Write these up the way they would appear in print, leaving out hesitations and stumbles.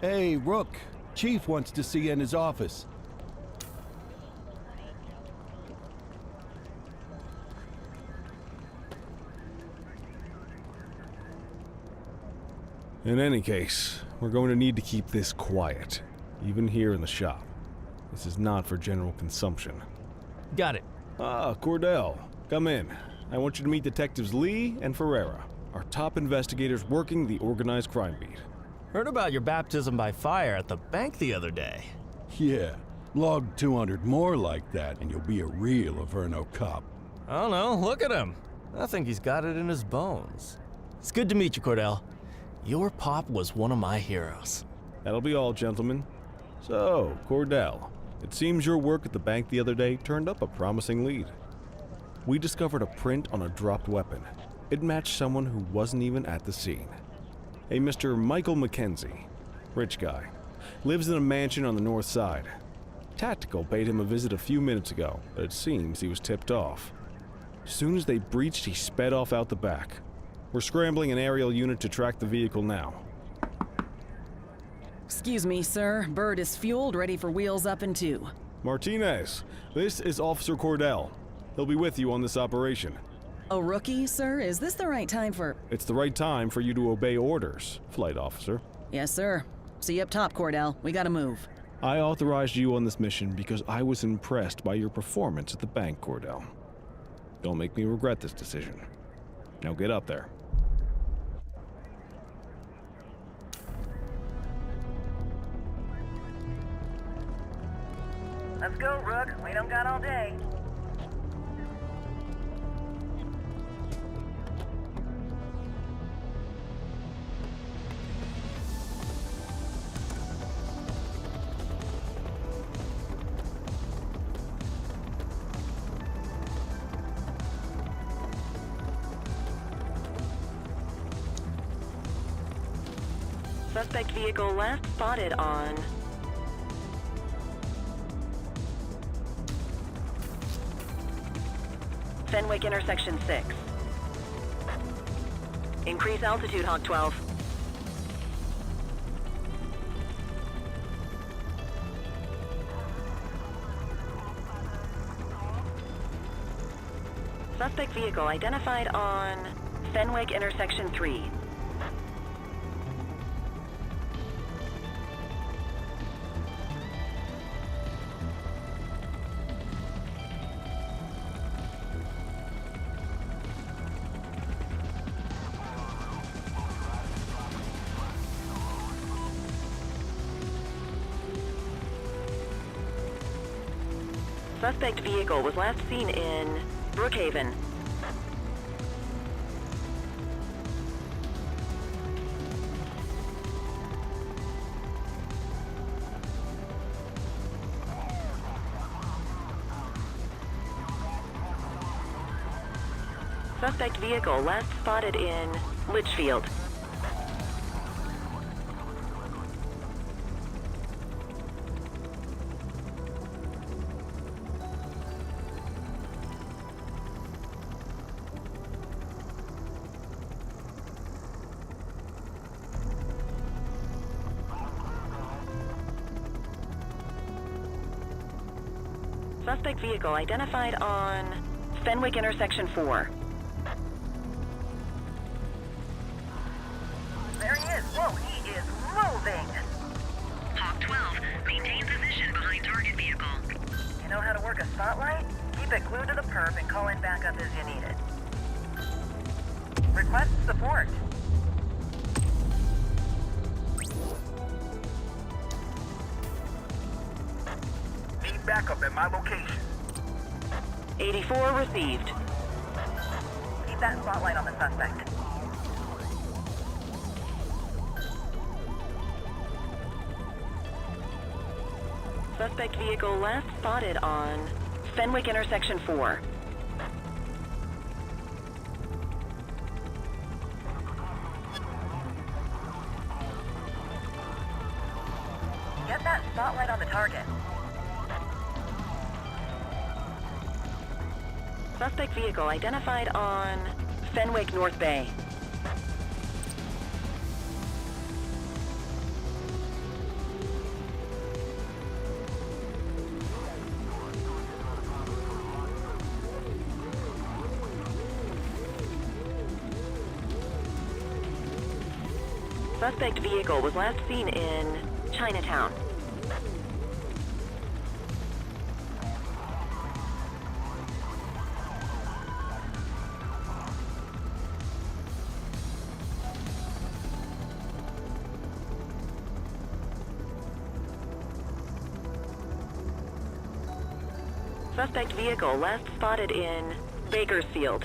Hey, Rook. Chief wants to see you in his office. In any case, we're going to need to keep this quiet, even here in the shop. This is not for general consumption. Got it. Ah, Cordell, come in. I want you to meet Detectives Lee and Ferreira, our top investigators working the organized crime beat. Heard about your baptism by fire at the bank the other day. Yeah, log 200 more like that and you'll be a real Averno cop. I don't know, look at him. I think he's got it in his bones. It's good to meet you, Cordell. Your pop was one of my heroes. That'll be all, gentlemen. So, Cordell, it seems your work at the bank the other day turned up a promising lead. We discovered a print on a dropped weapon. It matched someone who wasn't even at the scene. A Mr. Michael McKenzie, rich guy, lives in a mansion on the north side. Tactical paid him a visit a few minutes ago, but it seems he was tipped off. As soon as they breached, he sped off out the back. We're scrambling an aerial unit to track the vehicle now. Excuse me, sir. Bird is fueled, ready for wheels up in 2. Martinez, this is Officer Cordell. He'll be with you on this operation. A rookie, sir? Is this the right time for... It's the right time for you to obey orders, Flight Officer. Yes, sir. See you up top, Cordell. We gotta move. I authorized you on this mission because I was impressed by your performance at the bank, Cordell. Don't make me regret this decision. Now get up there. Let's go, Rook. We don't got all day. Suspect vehicle last spotted on Fenwick intersection 6. Increase altitude, Hawk 12. Suspect vehicle identified on Fenwick intersection 3. Suspect vehicle was last seen in Brookhaven. Suspect vehicle last spotted in Litchfield. Suspect vehicle identified on Fenwick intersection 4. There he is. Whoa, he is moving. Hawk 12, maintain position behind target vehicle. You know how to work a spotlight? Keep it glued to the perp and call in backup as you need it. Request support. Need backup at my location. 84 received. Keep that spotlight on the suspect. Suspect vehicle last spotted on Fenwick intersection 4. Get that spotlight on the target. Suspect vehicle identified on Fenwick North Bay. Suspect vehicle was last seen in Chinatown. Suspect vehicle last spotted in Bakersfield.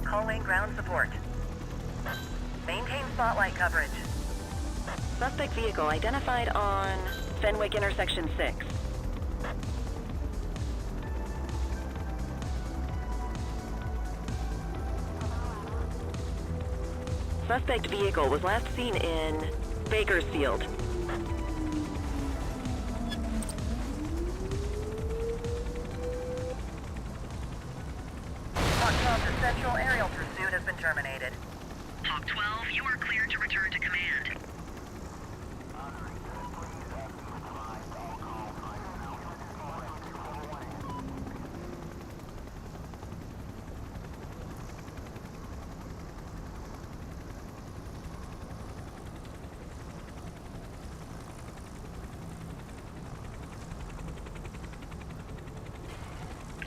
Calling ground support. Maintain spotlight coverage. Suspect vehicle identified on Fenwick intersection 6. Suspect vehicle was last seen in Bakersfield. Hawk 12's essential aerial pursuit has been terminated. Hawk 12, you are cleared to return to command.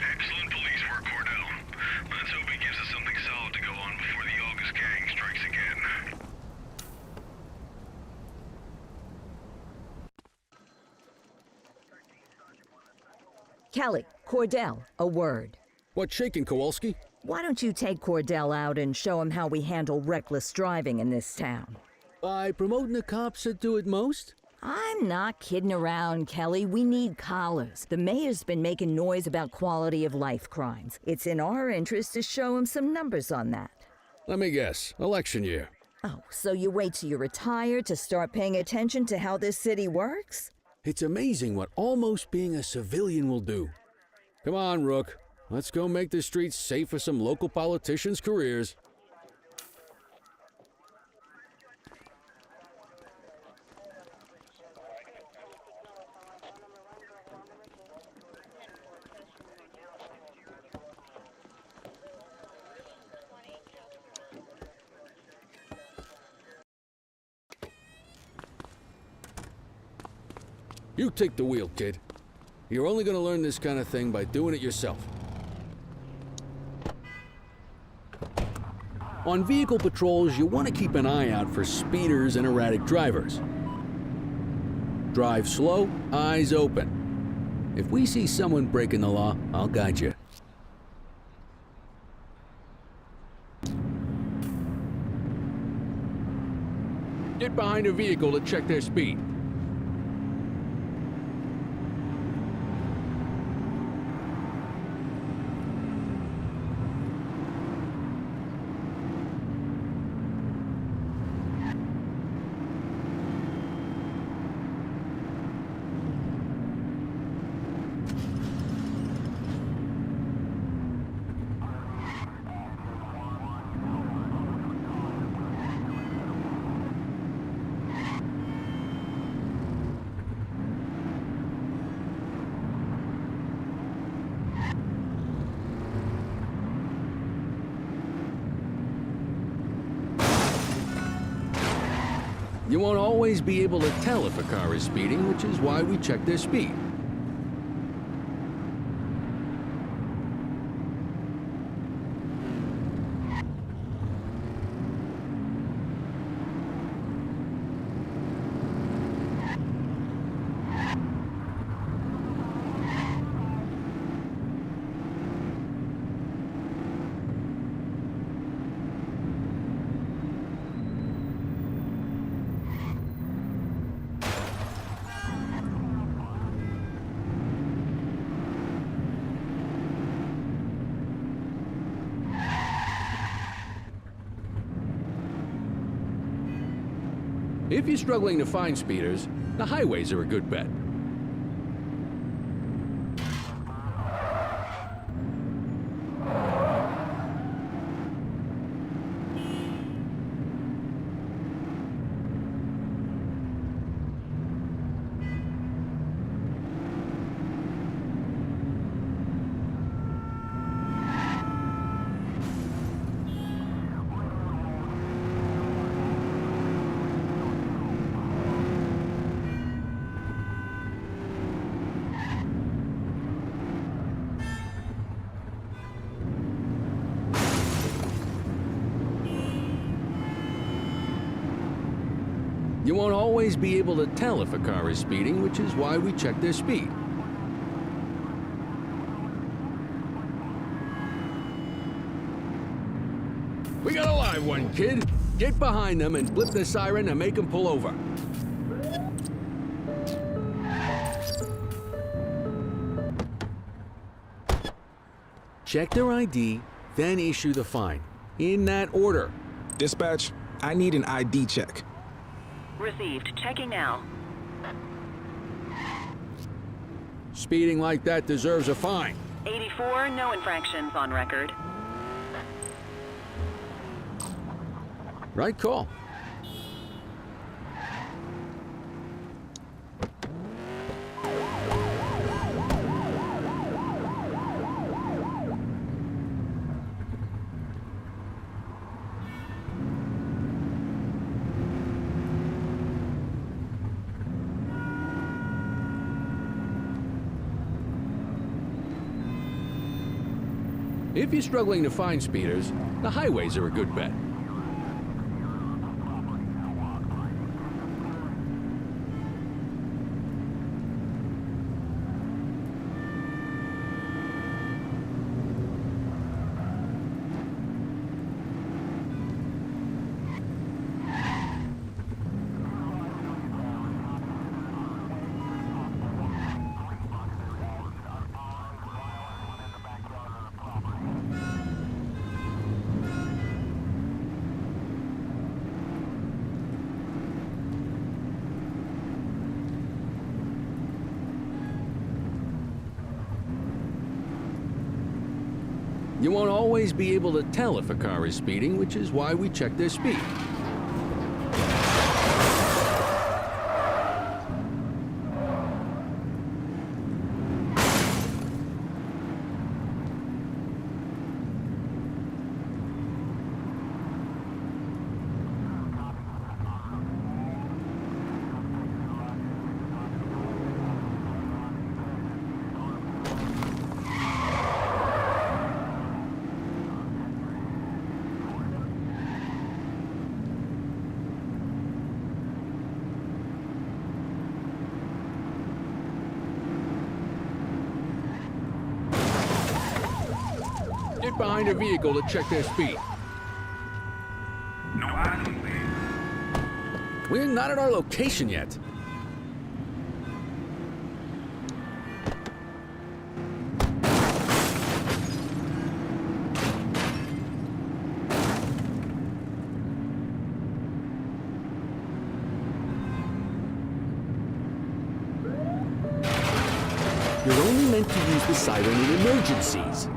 Excellent police work, Cordell. Let's hope it gives us something solid to go on before the August gang strikes again. Kelly, Cordell, a word. What's shaking, Kowalski? Why don't you take Cordell out and show him how we handle reckless driving in this town? By promoting the cops that do it most? I'm not kidding around, Kelly. We need collars. The mayor's been making noise about quality of life crimes. It's in our interest to show him some numbers on that. Let me guess. Election year. Oh, so you wait till you're retired to start paying attention to how this city works? It's amazing what almost being a civilian will do. Come on, Rook. Let's go make the streets safe for some local politicians' careers. You take the wheel, kid. You're only gonna learn this kind of thing by doing it yourself. On vehicle patrols, you want to keep an eye out for speeders and erratic drivers. Drive slow, eyes open. If we see someone breaking the law, I'll guide you. Get behind a vehicle to check their speed. You won't always be able to tell if a car is speeding, which is why we check their speed. If you're struggling to find speeders, the highways are a good bet. You won't always be able to tell if a car is speeding, which is why we check their speed. We got a live one, kid. Get behind them and blip the siren and make them pull over. Check their ID, then issue the fine. In that order. Dispatch, I need an ID check. Received. Checking now. Speeding like that deserves a fine. 84, no infractions on record. Right call. If you're struggling to find speeders, the highways are a good bet. You won't always be able to tell if a car is speeding, which is why we check their speed. Get behind a vehicle to check their speed. No eyes on me. We're not at our location yet. You're only meant to use the siren in emergencies.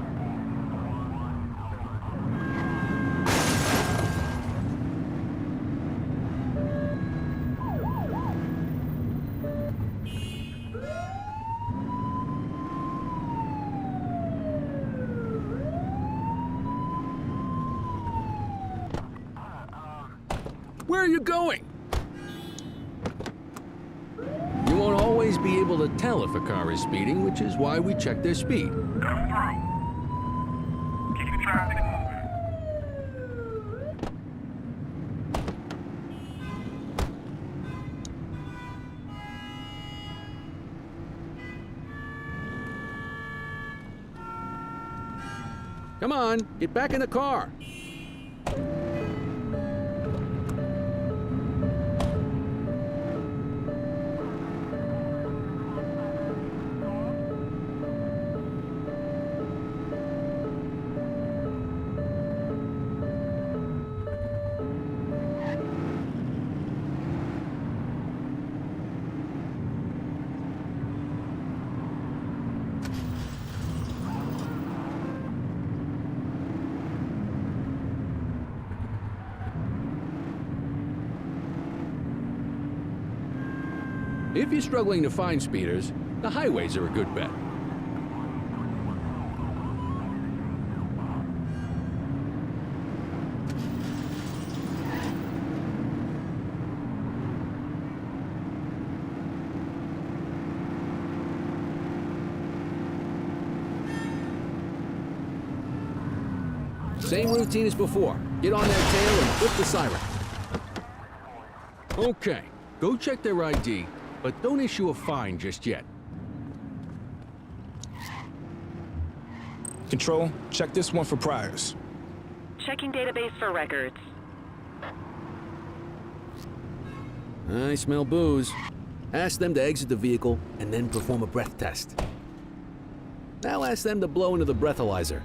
Where are you going? You won't always be able to tell if a car is speeding, which is why we check their speed. Come through. Keep the traffic moving. Come on, get back in the car. If you're struggling to find speeders, the highways are a good bet. Same routine as before. Get on their tail and flip the siren. Okay, Go check their ID, but don't issue a fine just yet. Control, check this one for priors. Checking database for records. I smell booze. Ask them to exit the vehicle and then perform a breath test. Now ask them to blow into the breathalyzer.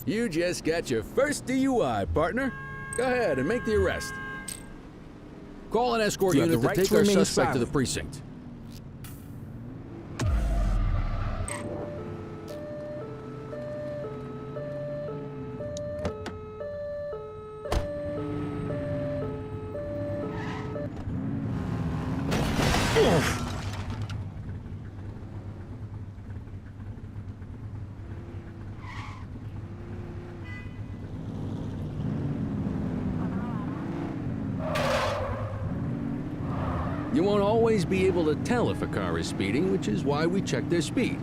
You just got your first DUI, partner. Go ahead and make the arrest. Call an escort You have unit the to right take to our remain suspect to the silent. precinct. You won't always be able to tell if a car is speeding, which is why we check their speed.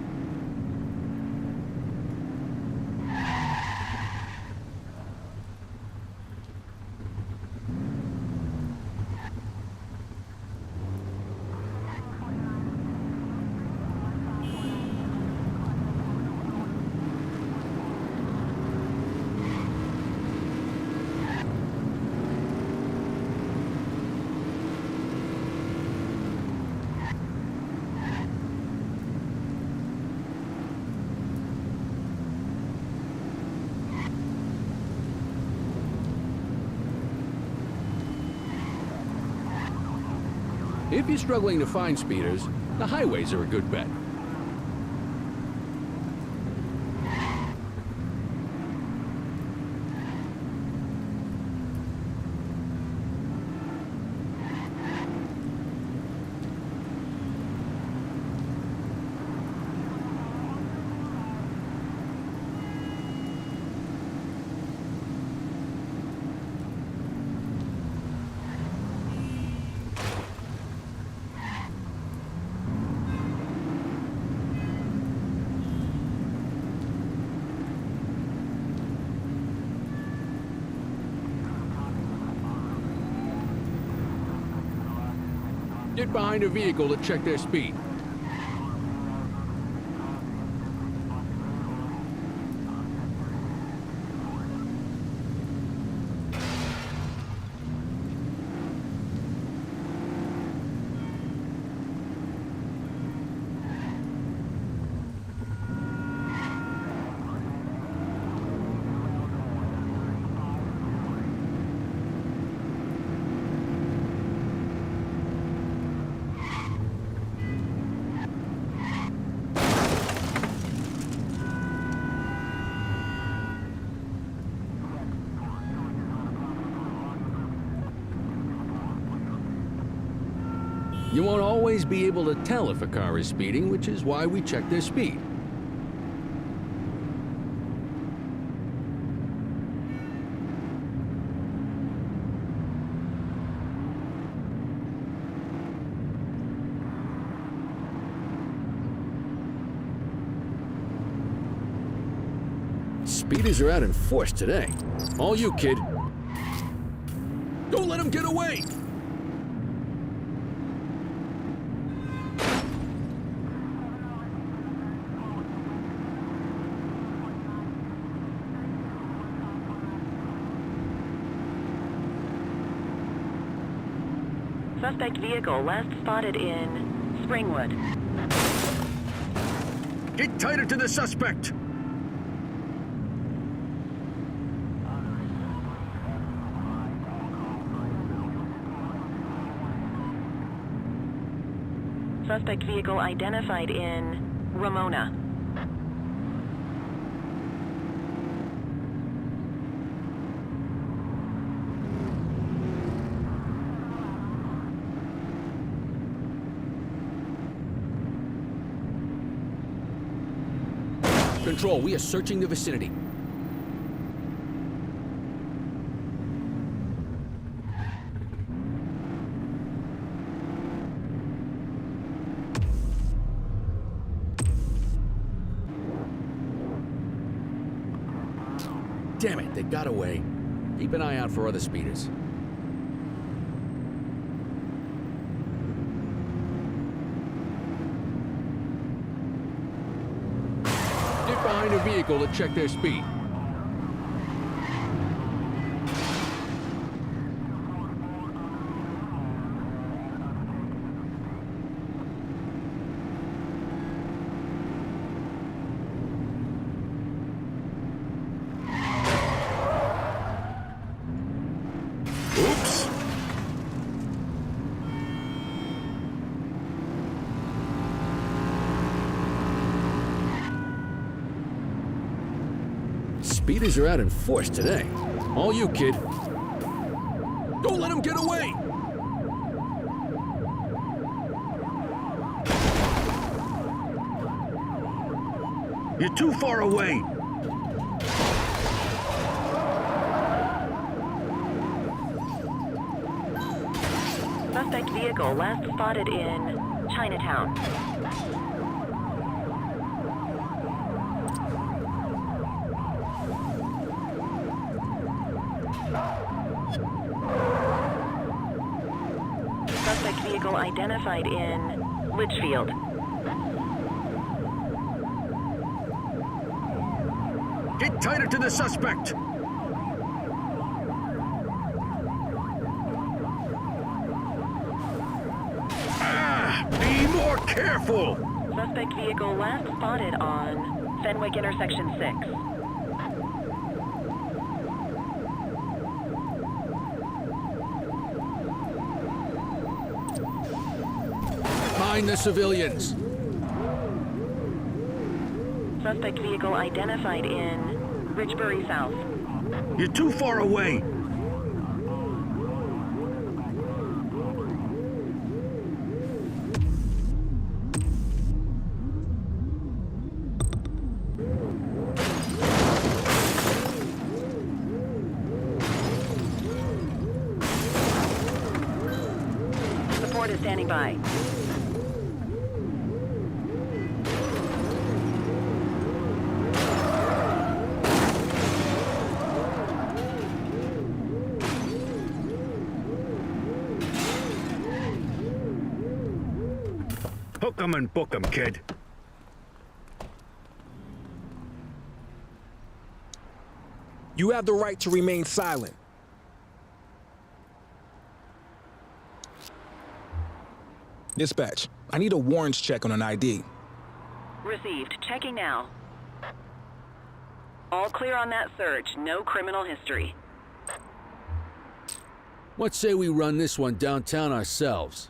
If you're struggling to find speeders, the highways are a good bet. Get behind a vehicle to check their speed. You won't always be able to tell if a car is speeding, which is why we check their speed. Speeders are out in force today. All you, kid. Don't let them get away! Suspect vehicle last spotted in Springwood. Get tighter to the suspect! Suspect vehicle identified in Ramona. Control, we are searching the vicinity. Damn it, they got away. Keep an eye out for other speeders. behind a vehicle to check their speed. Oops. Speeders are out in force today. All you, kid. Don't let him get away! You're too far away. Suspect vehicle last spotted in Chinatown. Suspect vehicle identified in Litchfield. Get tighter to the suspect. Be more careful. Suspect vehicle last spotted on Fenwick intersection 6. Mind the civilians. Suspect vehicle identified in Richbury South. You're too far away. Support is standing by. Hook 'em and book 'em, kid. You have the right to remain silent. Dispatch, I need a warrants check on an ID. Received. Checking now. All clear on that search. No criminal history. What say we run this one downtown ourselves?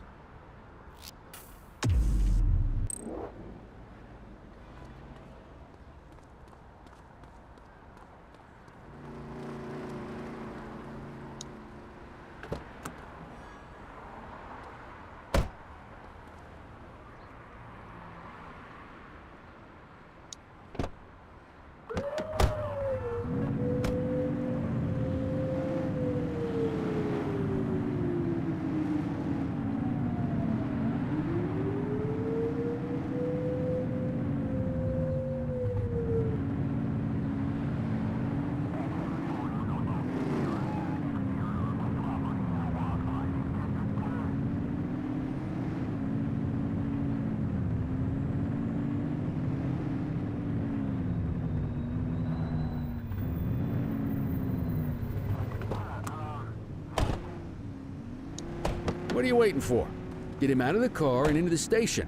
What are you waiting for? Get him out of the car and into the station.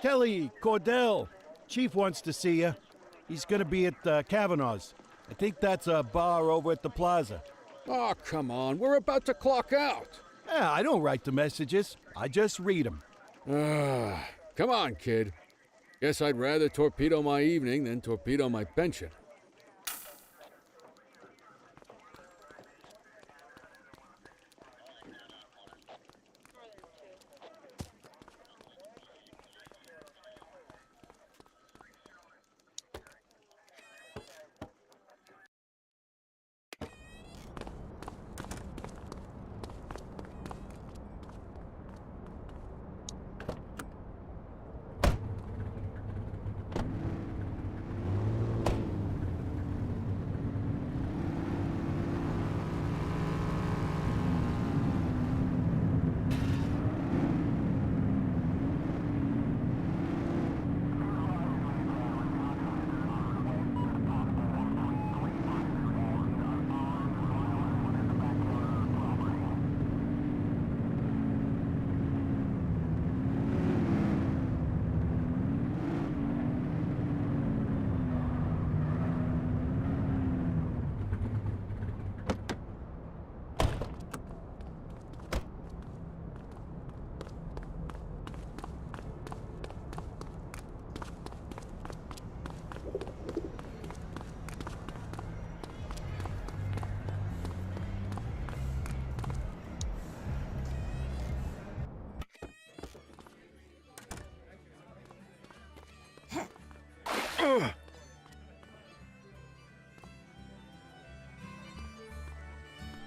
Kelly, Cordell, Chief wants to see you. He's gonna be at Kavanaugh's. I think that's a bar over at the plaza. Oh, come on. We're about to clock out. Yeah, I don't write the messages. I just read them. Come on, kid. Guess I'd rather torpedo my evening than torpedo my pension.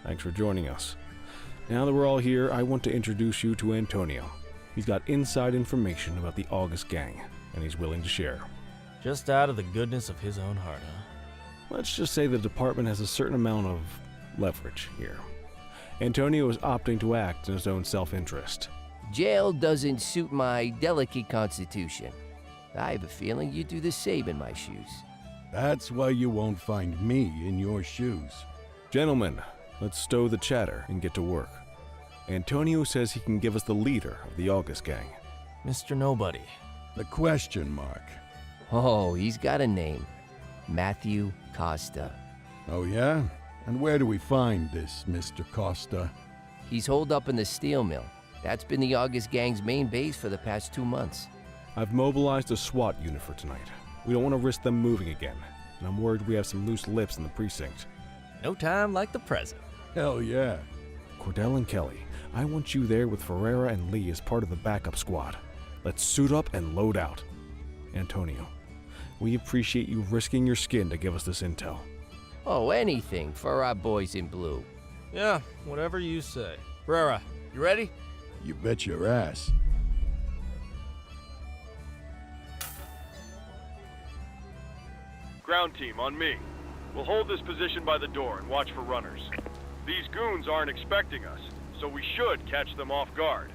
Thanks for joining us. Now that we're all here, I want to introduce you to Antonio. He's got inside information about the August gang, and he's willing to share. Just out of the goodness of his own heart, huh? Let's just say the department has a certain amount of leverage here. Antonio is opting to act in his own self-interest. Jail doesn't suit my delicate constitution. I have a feeling you'd do the same in my shoes. That's why you won't find me in your shoes. Gentlemen, let's stow the chatter and get to work. Antonio says he can give us the leader of the August gang. Mr. Nobody. The question mark. Oh, he's got a name. Matthew Costa. Oh yeah? And where do we find this Mr. Costa? He's holed up in the steel mill. That's been the August gang's main base for the past 2 months. I've mobilized a SWAT unit for tonight. We don't want to risk them moving again, and I'm worried we have some loose lips in the precinct. No time like the present. Hell yeah. Cordell and Kelly, I want you there with Ferreira and Lee as part of the backup squad. Let's suit up and load out. Antonio, we appreciate you risking your skin to give us this intel. Oh, anything for our boys in blue. Yeah, whatever you say. Rara, you ready? You bet your ass. Ground team, on me. We'll hold this position by the door and watch for runners. These goons aren't expecting us, so we should catch them off guard.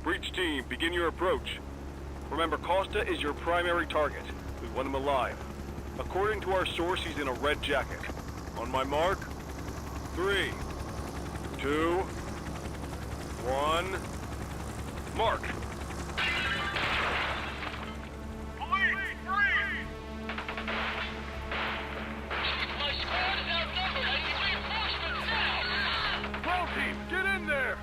Breach team, begin your approach. Remember, Costa is your primary target. We want him alive. According to our source, he's in a red jacket. On my mark, 3, 2, 1, mark. Get in there!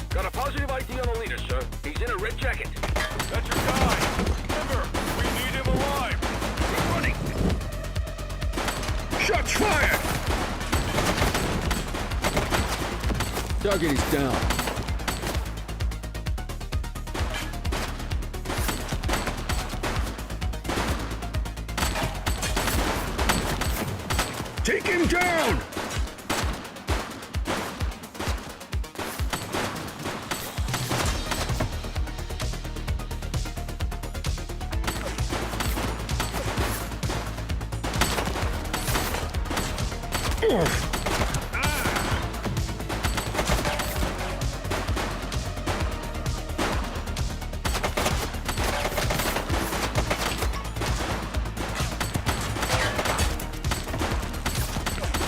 Got a positive ID on the leader, sir. He's in a red jacket. That's your guy. Remember, we need him alive. He's running. Shots fired! Target is down. Take him down!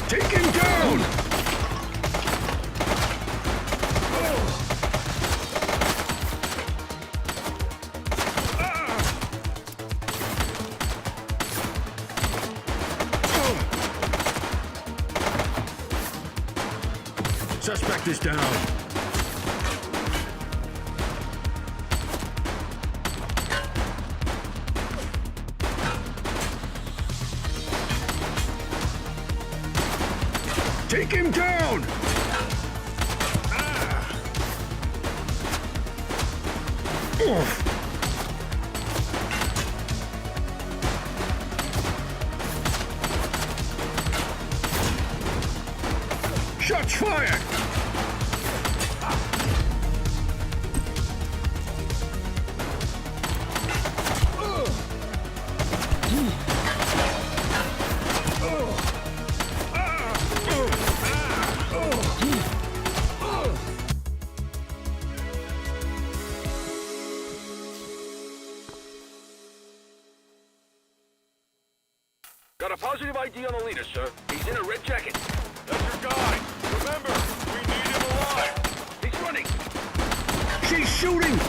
Take him down! Suspect is down. Take him down! Shots fired! Got a positive ID on the leader, sir. He's in a red jacket. That's your guy. Remember, we need him alive. He's running. She's shooting!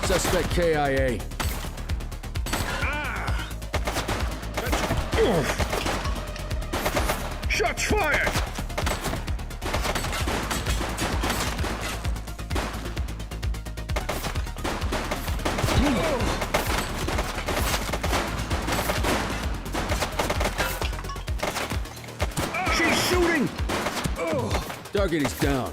Suspect KIA. Shots fired! Target is down.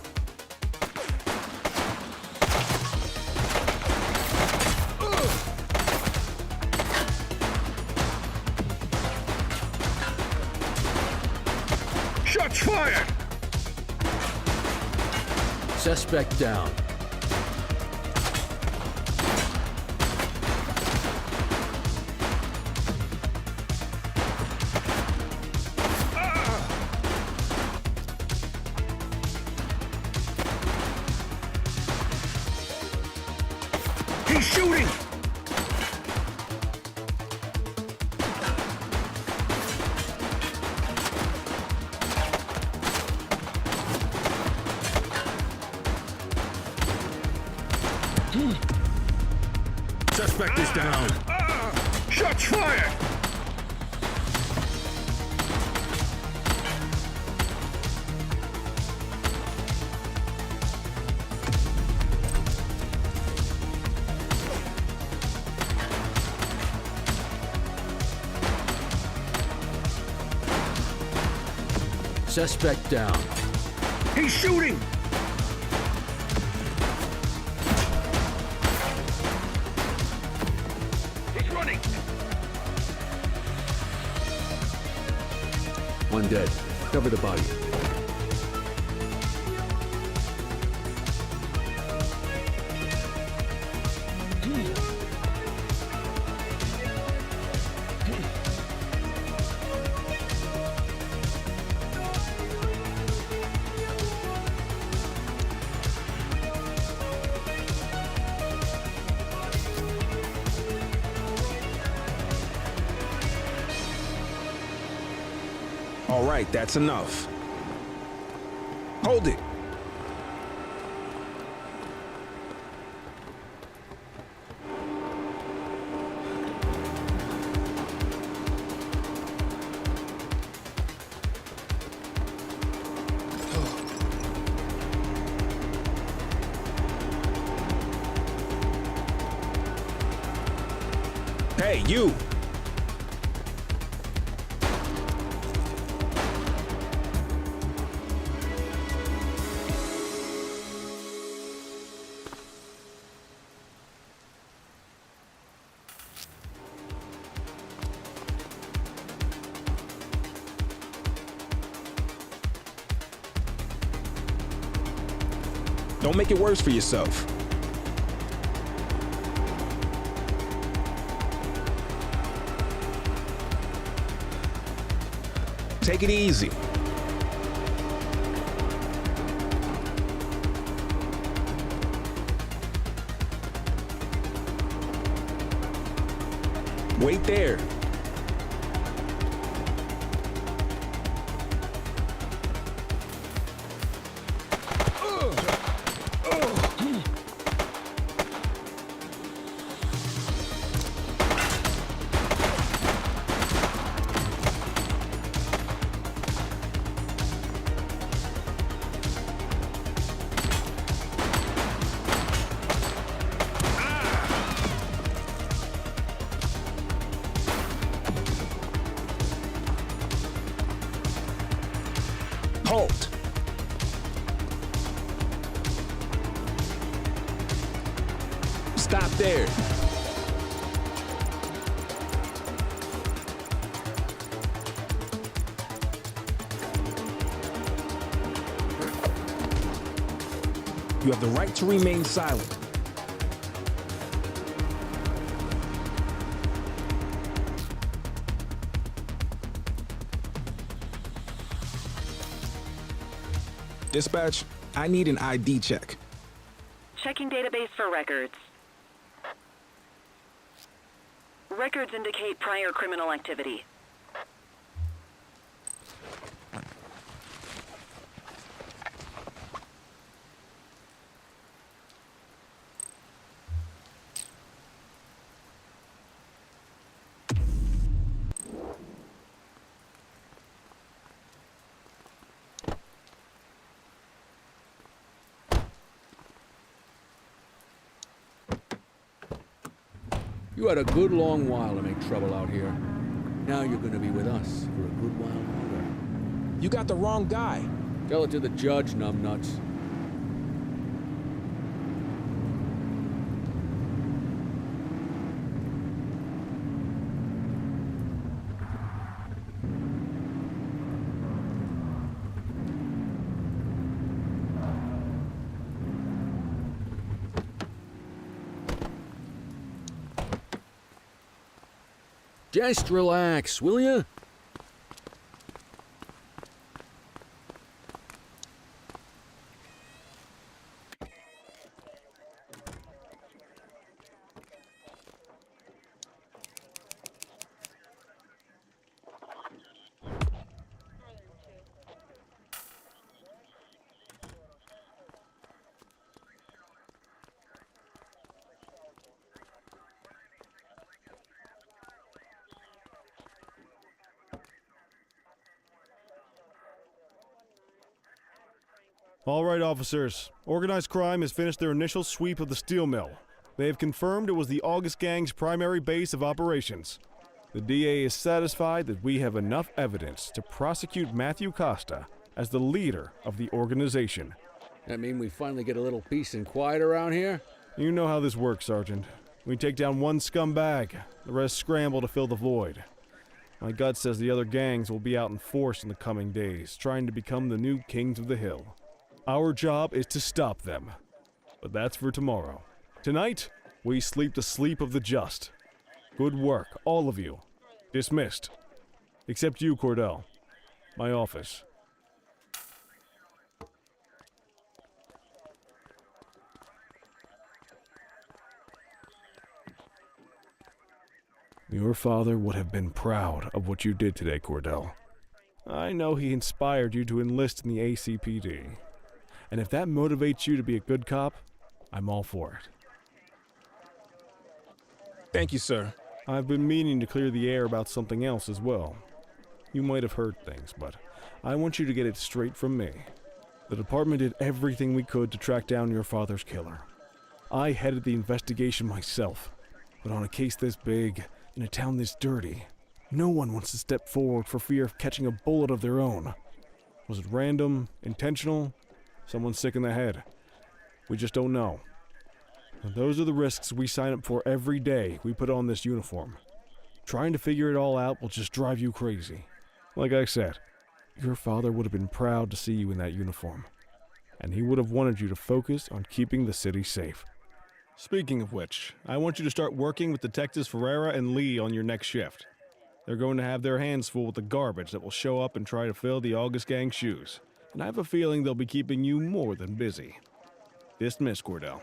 Shots fired! Suspect down. He's shooting! Suspect is down. Shots fired! Suspect down. He's shooting! He's running! One dead. Cover the body. All right, that's enough. Hold it. Hey, you! Don't make it worse for yourself. Take it easy. Wait there. Halt! Stop there. You have the right to remain silent. Dispatch, I need an ID check. Checking database for records. Records indicate prior criminal activity. You had a good long while to make trouble out here. Now you're gonna be with us for a good while longer. You got the wrong guy. Tell it to the judge, numbnuts. Just relax, will ya? All right, officers. Organized crime has finished their initial sweep of the steel mill. They have confirmed it was the August Gang's primary base of operations. The DA is satisfied that we have enough evidence to prosecute Matthew Costa as the leader of the organization. That mean we finally get a little peace and quiet around here? You know how this works, Sergeant. We take down one scumbag, the rest scramble to fill the void. My gut says the other gangs will be out in force in the coming days, trying to become the new kings of the hill. Our job is to stop them. But that's for tomorrow. Tonight, we sleep the sleep of the just. Good work, all of you. Dismissed. Except you, Cordell. My office. Your father would have been proud of what you did today, Cordell. I know he inspired you to enlist in the ACPD. And if that motivates you to be a good cop, I'm all for it. Thank you, sir. I've been meaning to clear the air about something else as well. You might have heard things, but I want you to get it straight from me. The department did everything we could to track down your father's killer. I headed the investigation myself, but on a case this big, in a town this dirty, no one wants to step forward for fear of catching a bullet of their own. Was it random, intentional? Someone sick in the head? We just don't know. And those are the risks we sign up for every day we put on this uniform. Trying to figure it all out will just drive you crazy. Like I said, your father would have been proud to see you in that uniform. And he would have wanted you to focus on keeping the city safe. Speaking of which, I want you to start working with Detectives Ferreira and Lee on your next shift. They're going to have their hands full with the garbage that will show up and try to fill the August Gang's shoes. And I have a feeling they'll be keeping you more than busy. Dismiss, Cordell.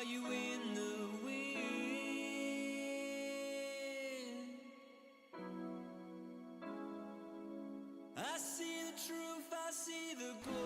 you in the wind? I see the truth, I see the glory.